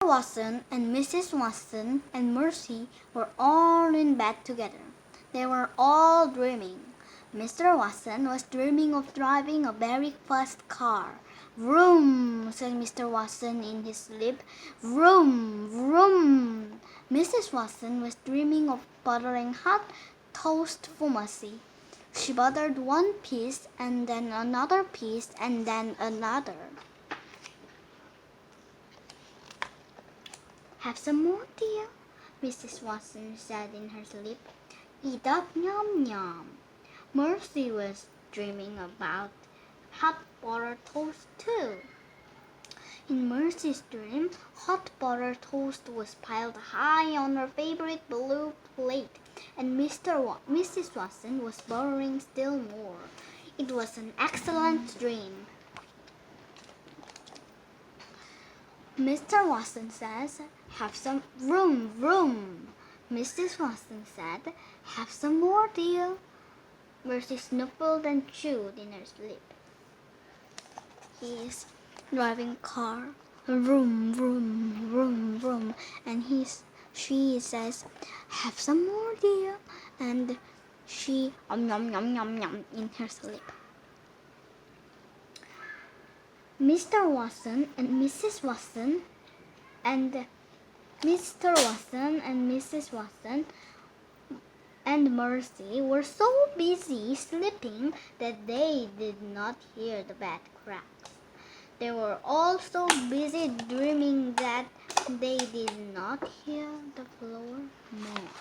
Watson and Mrs. Watson and Mercy were all in bed together. They were all dreaming. Mr. Watson was dreaming of driving a very fast car. "Vroom," said Mr. Watson in his sleep. "Vroom, vroom." Mrs. Watson was dreaming of buttering hot toast for Mercy. She buttered one piece and then another piece and then another. "Have some more, dear," Mrs. Watson said in her sleep. "Eat up, yum yum." Mercy was dreaming about hot buttered toast too. In Mercy's dream, hot buttered toast was piled high on her favorite blue plate, and Mrs. Watson was buttering still more. It was an excellent dream. Mr. Watson says, "Have some vroom, vroom." Mrs. Watson said, "Have some more, dear." Mercy snuffled and chewed in her sleep. He is driving a car, vroom, vroom, vroom, vroom, and she says, "Have some more, dear," and she yum, yum, yum, yum in her sleep. Mr. Watson and Mrs. Watson and Mr. Watson and Mrs. Watson and Mercy were so busy sleeping that they did not hear the bed cracks. They were all so busy dreaming that they did not hear the floor move.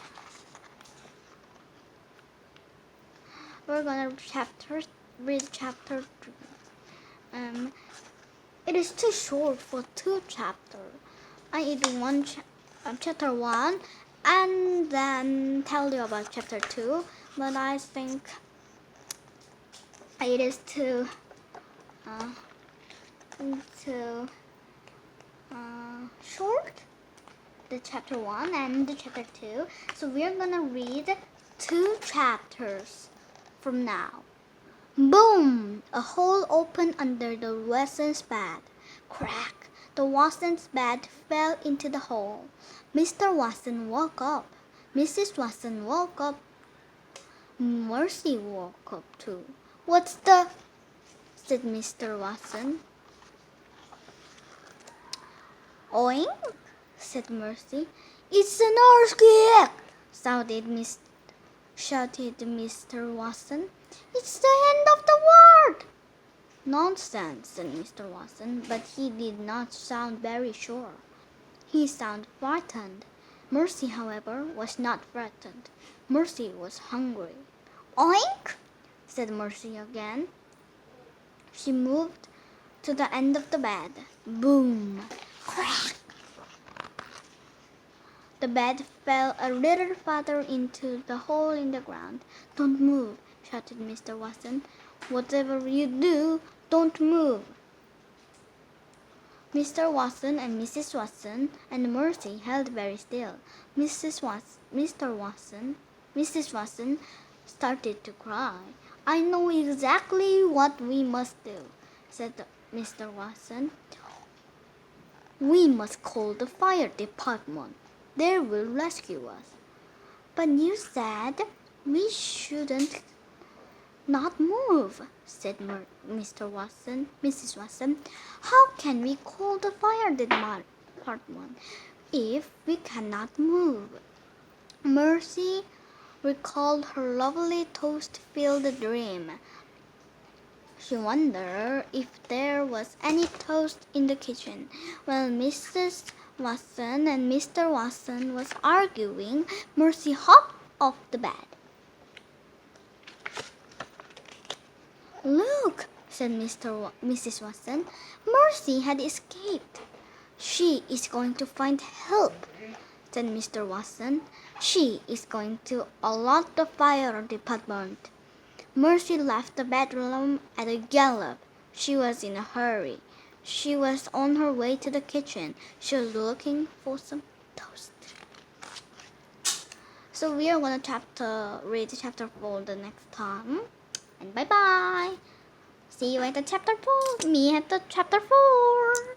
We're gonna read chapter 3. It is too short for 2 chapters. I read chapter 1 and then tell you about chapter 2, but I think it is too short, the chapter 1 and the chapter 2. So we're gonna read 2 chapters from now. Boom! A hole opened under the Watson's bed. Crack! The Watson's bed fell into the hole. Mr. Watson woke up. Mrs. Watson woke up. Mercy woke up too. "What's the?" said Mr. Watson. "Oink," said Mercy. "It's an earthquake!" shouted Mr. Watson. "It's the end of the world!" "Nonsense," said Mr. Watson, but he did not sound very sure. He sounded frightened. Mercy, however, was not frightened. Mercy was hungry. "Oink," said Mercy again. She moved to the end of the bed. Boom! Crack! The bed fell a little farther into the hole in the ground. "Don't move," shouted Mr. Watson. "Whatever you do, don't move." Mr. Watson and Mrs. Watson and Mercy held very still. Mrs. Watson started to cry. "I know exactly what we must do," said Mr. Watson. "We must call the fire department. They will rescue us." "But you said we shouldn't not move," said Mr. Watson. "Mrs. Watson, how can we call the fire department if we cannot move?" Mercy recalled her lovely toast-filled dream. She wondered if there was any toast in the kitchen. While Mrs. Watson and Mr. Watson was arguing, Mercy hopped off the bed. "Look," said Mrs. Watson. "Mercy had escaped." "She is going to find help," said Mr. Watson. "She is going to alert the fire department." Mercy left the bedroom at a gallop. She was in a hurry. She was on her way to the kitchen. She was looking for some toast. So we are going to read chapter 4 the next time. And bye-bye. See you at the chapter 4. Me at the chapter 4.